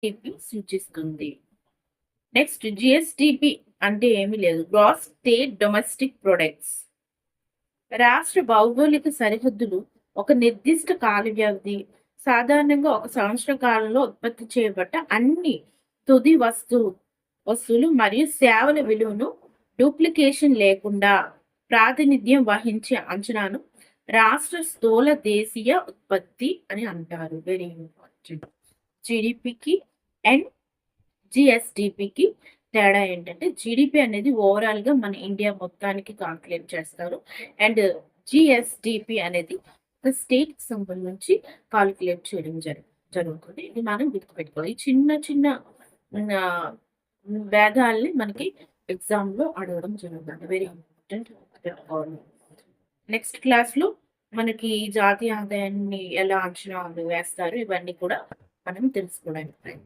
GDP సూచిస్తుంది. Next GSDP అంటే ఏమీ లేదు, గ్రాస్ స్టేట్ డొమెస్టిక్ ప్రొడక్ట్స్. రాష్ట్ర భౌగోళిక సరిహద్దులు ఒక నిర్దిష్ట కాల వ్యవధి, సాధారణంగా ఒక సంవత్సర కాలంలో ఉత్పత్తి చేయబడ్డ అన్ని తుది వస్తువులు మరియు సేవల విలువను డూప్లికేషన్ లేకుండా ప్రాతినిధ్యం వహించే అంచనాను రాష్ట్ర స్థూల దేశీయ ఉత్పత్తి అని అంటారు. Very important. జిడిపికి అండ్ జిఎస్డిపికి తేడా ఏంటంటే, జీడిపి అనేది ఓవరాల్ గా మన ఇండియా మొత్తానికి కాల్కులేట్ చేస్తారు. అండ్ జిఎస్డిపి అనేది ఒక స్టేట్ సంబంధించి కాల్కులేట్ చేయడం జరుగుతుంది. ఇది మనం గుర్తుపెట్టుకోవాలి. ఈ చిన్న చిన్న ఆ, భేదాలని మనకి ఎగ్జామ్ లో అడగడం జరుగుతుంది. Very important. నెక్స్ట్ క్లాస్ లో మనకి జాతీయ ఆదాయాన్ని ఎలా అంచనా వేస్తారు ఇవన్నీ కూడా మనం తెలుసుకోవడానికి